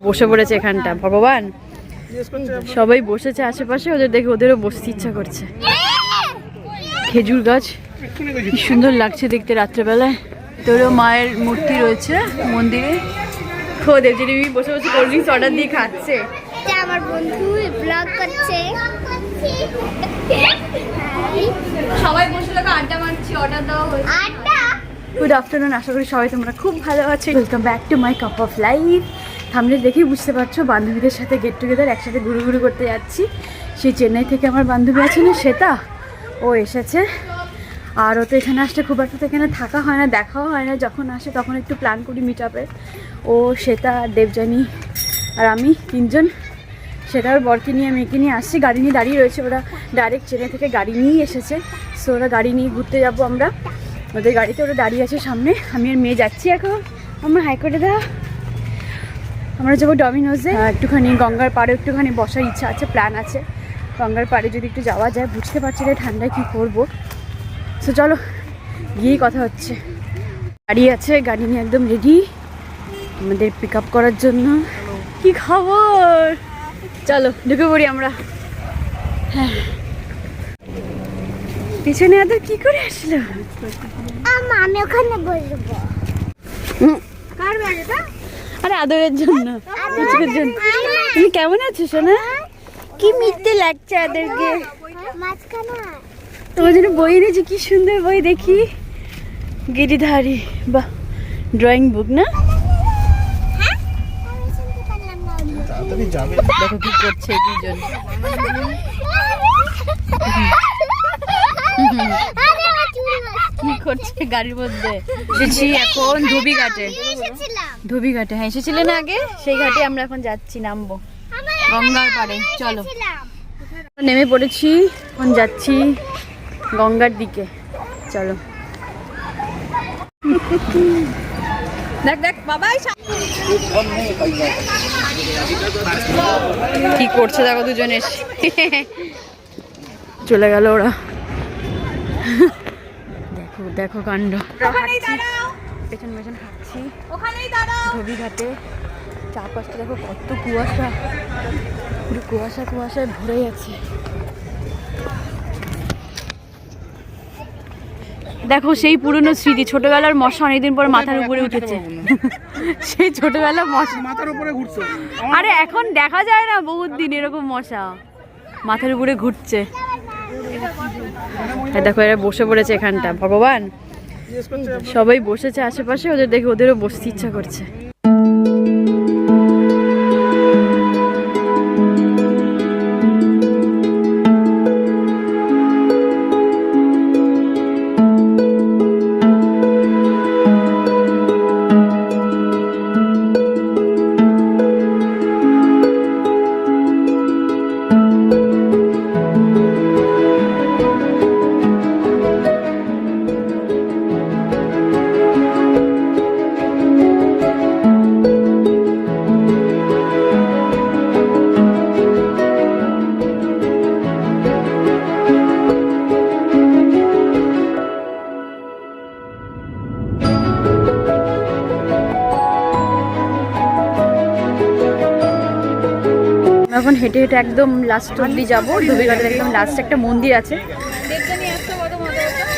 বসে পড়েছে এখানটা, ভগবান সবাই বসেছে আশেপাশে, ওদের দেখে ওদেরও বসতে ইচ্ছা করছে। খেজুর গাছ কি সুন্দর লাগছে দেখতে রাত্রেবেলায়। তোরও মায়ের মূর্তি রয়েছে মন্দিরে। ও দেবজিনী বসে বসে কোল্ড ড্রিঙ্কস অর্ডার দিয়ে খাচ্ছে। আমার বন্ধু ব্লগ করছে, সবাই বসে লোক আড্ডা মারছি, অর্ডার দেওয়া হয়েছে। আড্ডা। গুড আফটারনুন, আশা করি সবাই তোমরা খুব ভালো আছো। Welcome back to my cup of life. থামলে দেখেই বুঝতে পারছো বান্ধবীদের সাথে গেট টুগেদার একসাথে ঘুরু করতে যাচ্ছি। সেই চেন্নাই থেকে আমার বান্ধবী আছে না শ্বেতা, ও এসেছে। আর ও তো এখানে আসলে খুব একটা তো এখানে থাকা হয় না, দেখাও হয় না। যখন আসে তখন একটু প্ল্যান করি মিট আপের। ও, শ্বেতা, দেবযানী আর আমি তিনজন। শ্বেতার বরকে নিয়ে মেয়েকে নিয়ে আসছি, গাড়ি নিয়ে দাঁড়িয়ে রয়েছে। ওরা ডাইরেক্ট চেন্নাই থেকে গাড়ি নিয়েই এসেছে। সো ওরা গাড়ি নিয়ে ঘুরতে যাবো আমরা, ওদের গাড়িতে ওরা দাঁড়িয়ে আছে সামনে। আমি আর মেয়ে যাচ্ছি এখন। আমরা হাইকোর্টে আমরা যাবো ডমিনোজে। একটুখানি গঙ্গার পাড়ে একটুখানি বসার ইচ্ছা আছে, প্ল্যান আছে। গঙ্গার পাড়ে যদি একটু যাওয়া যায়, বুঝতে পারছি না ঠান্ডায় কী করবো। সো চলো গিয়েই কথা হচ্ছে। গাড়ি আছে, গাড়ি নিয়ে একদম রেডি আমাদের পিক আপ করার জন্য। কি খবর, চলো ঢুকে পড়ি আমরা। হ্যাঁ, পিছনে আদর কি করে আসলো? আমি ওখানে বসবো। কার বাড়িটা? আরে আদরের জন্য, পুচকের জন্য। তুমি কেমন আছো সোনা? কি মিথ্যে লাগছে আদরকে। তোমার জন্য বই এনেছি, কি সুন্দর বই দেখি। গিরিধারী, বাহ, ড্রয়িং বুক না? দেখো কি করছে দুজন। কি করছে গাড়ির মধ্যে? এসেছি এখন ধোবিঘাটে। ধোবিঘাটে, হ্যাঁ এসেছিলেন আগে, সেই ঘাটে আমরা এখন যাচ্ছি, নামবো গঙ্গার পাড়ে। চলো নেমে পড়েছি, এখন যাচ্ছি গঙ্গার দিকে। চলো। দেখ দেখ বাবাই কি করছে দেখো দুজনে। চলে গেল ওরা। দেখো দেখো কাণ্ড। পেছন পেছন হাঁটছি ধোবিঘাটে। চারপাশটা দেখো কত কুয়াশা, পুরো কুয়াশা কুয়াশায় ভরে গেছে। দেখো সেই পুরনো স্মৃতি, ছোটবেলার মশা অনেকদিন পর মাথার উপরে উঠেছে। সেই ছোটবেলার মশা মাথার উপরে ঘুরছে। আরে এখন দেখা যায় না, বহুত দিন এরকম মশা মাথার উপরে ঘুরছে। দেখো এরা বসে পড়েছে এখানটা, ভগবান সবাই বসেছে আশেপাশে, ওদের দেখে ওদেরও বসতে ইচ্ছা করছে। এখন হেঁটে হেঁটে একদম লাস্ট অব্দি যাবো। ধোবিঘাটের একদম লাস্ট একটা মন্দির আছে।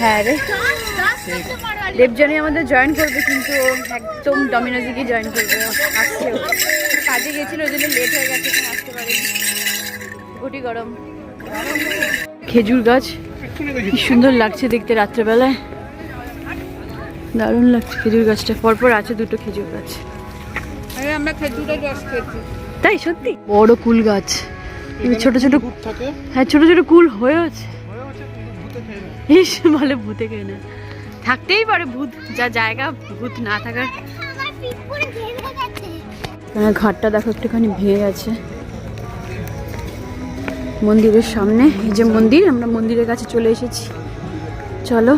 হ্যাঁ রে, দেবযানী আমাদের জয়েন করবে, কিন্তু একদম ডমিনোজে গিয়ে জয়েন করবে। আসছে, কাজে গেছিল, ওই জন্য লেট হয়ে গেছে, এখন আসতে পারেনি। ঘুটি গরম। খেজুর গাছ কি সুন্দর লাগছে দেখতে রাত্রেবেলায়, দারুণ লাগছে। খেজুর গাছটা পরপর আছে দুটো খেজুর গাছ। আমরা খেজুরের রস খেয়েছি। তাই সত্যি বড় কুল গাছ, ছোট ছোট। হ্যাঁ ছোট ছোট কুল হয়েছে। ইস বলে ভূতে খেয়ে না, থাকতেই পারে ভূত, যা জায়গা ভূত না থাকার। ঘাটটা দেখো একটুখানি ভেঙে গেছে মন্দিরের সামনে। এই যে মন্দির, আমরা মন্দিরের কাছে চলে এসেছি। চলো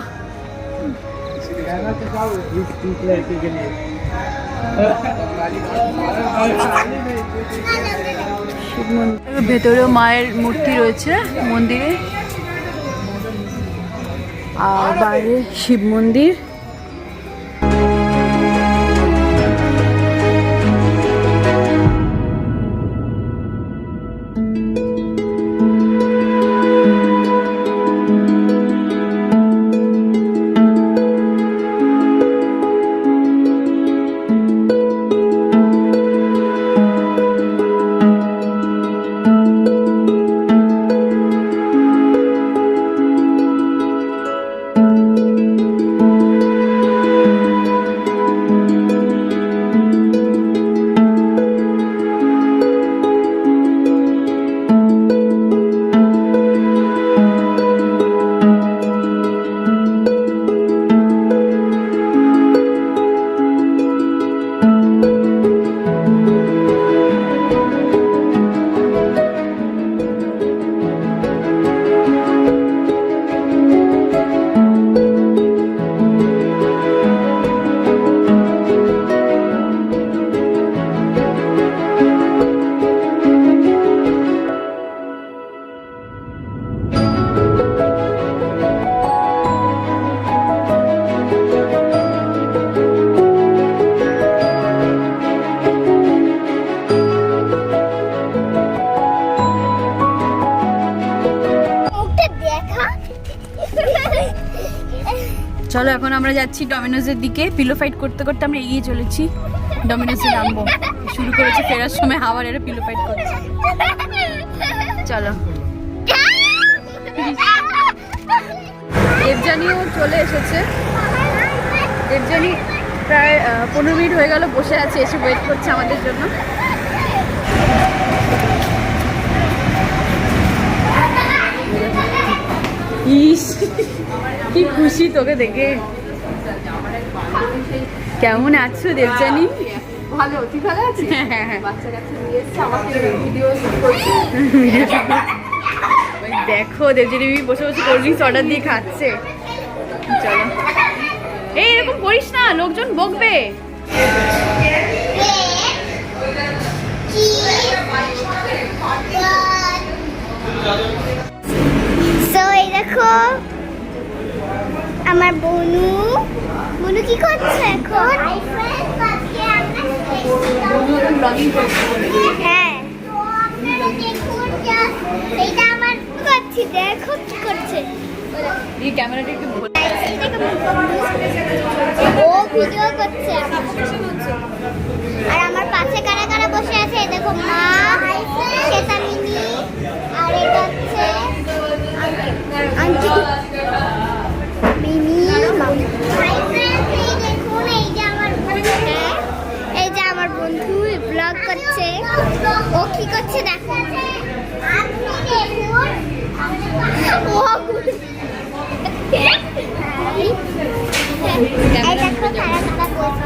শিব মন্দিরের ভেতরেও মায়ের মূর্তি রয়েছে মন্দিরে, আর বাইরে শিব মন্দির। চলো এখন আমরা যাচ্ছি ডমিনোজের দিকে। পিলো ফাইট করতে করতে আমরা এগিয়ে চলেছি ডমিনোজে নামবো। শুরু করেছে ফেরার সময় আবার এরা পিলো ফাইট করছে। চলো দেবজানিও চলে এসেছে। দেবজানি প্রায় 15 মিনিট হয়ে গেল বসে আছে, এসে ওয়েট করছে আমাদের জন্য। ইস কি খুশি তোকে দেখে। কেমন আছো দেবজানি? ভালো, তুই ভালো আছিস? হ্যাঁ হ্যাঁ বাচ্চা কাচ্চা নিয়ে এসছে, আমাকে ভিডিও করছে। ওই দেখো দেবজানি বসে বসে কোল্ড ড্রিঙ্কস অর্ডার দিয়ে খাচ্ছে। চলো এই এরকম করিস না, লোকজন বকবে। So, এই দেখো আমার বনু বনু কি করছে এখন? হ্যাঁ এইটা আমার করছি, দেখো কি করছে। এই ক্যামেরাটা একটু ভুল। ও ভিডিও করছে আর আমার পাশে কারা কারা বসে আছে এই দেখো, মা, শ্বেতা মিনি, আর এটা হচ্ছে আন্টি মিনি, মামি। এই দেখুন এই যে আমার বন্ধু, এই যে আমার বন্ধু ব্লগ করছে। ও কি করছে দেখো, ও এই দেখো কারা কারা বসে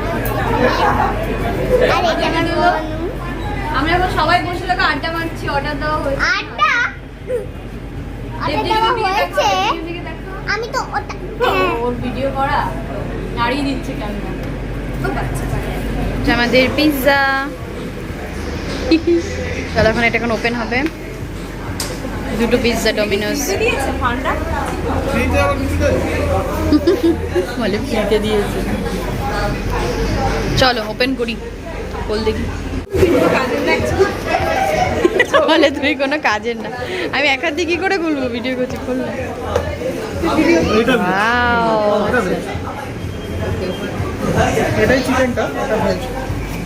আর এই যে আমার বনু। আমরা এখন সবাই বসে লোক আড্ডা মারছি। অর্ডার দেওয়া হয়েছে। আড্ডা দেওয়া হয়েছে। আমি তো ওটা ওর ভিডিও করা নাড়িয়ে দিচ্ছে ক্যামেরা। আমাদের পিৎজা। চলো এখন এটা এখন ওপেন হবে। দুটো পিৎজা ডমিনোজ বলে ফ্রিতে দিয়েছে। চলো ওপেন করি, বল দেখি। বলে তুমি কোনো কাজের না, আমি এক হাত দিয়ে কি করে খুলবো, ভিডিও করছি খুললে। এটাই চিকেনটা, এটা ভেজ।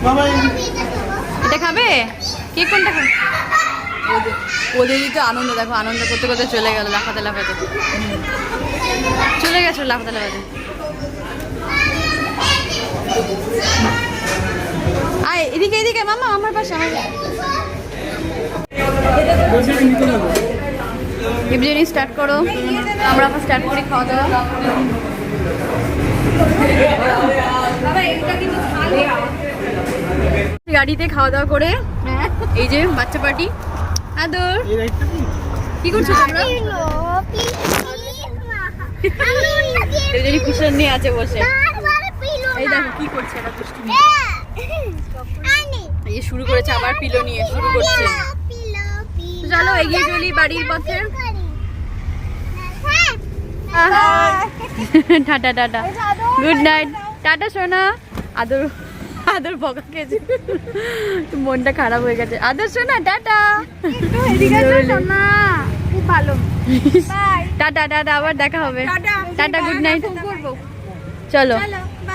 মামা এটা খাবে? কে কোনটা খাবে? ওদেরই তো আনন্দ, দেখো আনন্দ করতে করতে চলে গেল লাফাতে লাফাতে। চলে গেছো লাফাতে লাফাতে। আয় এদিকে এদিকে মামা, আমার পাশে আমার। এমনি স্টার্ট করো, আমরা আবার স্টার্ট করি খাওয়া দাওয়া। গাড়িতে খাওয়া দাওয়া করে এই যে বাচ্চা পার্টি। আদর এই রাইটটা কি? কি করছো তোমরা? দুজনই কুশন নিয়ে আছে বসে। এই দেখো কি করছে এটা, দুষ্টুমি। এই যে শুরু করেছে আবার পিলো নিয়ে শুরু করছে। তো চলো এগিয়ে চলি বাড়ির পথে। Tata tata, good night, tata সোনা। আদর আদর বকা খেয়েছে, মনটা খারাপ হয়ে গেছে। আদর সোনা টাটা। খুব ভালো, টাটা টাটা, আবার দেখা হবে। Tata, good night. চলো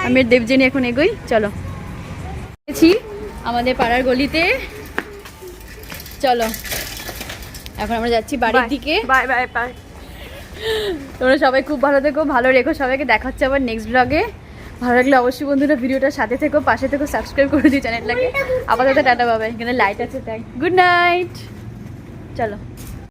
আমি দেবজানি এখন এগোই। চলো আমাদের পাড়ার গলিতে। চলো এখন আমরা যাচ্ছি বাড়ির দিকে। Bye bye bye. তোমরা সবাই খুব ভালো থেকো, ভালো রেখো সবাইকে। দেখা হচ্ছে আবার নেক্সট ব্লগে। ভালো লাগলে অবশ্যই বন্ধুরা ভিডিওটার সাথে থেকো, পাশে থেকো, সাবস্ক্রাইব করে দিও চ্যানেলটাকে। আপাতত টাটা বাবাই। এখানে লাইট আছে তাই। Good night. চলো।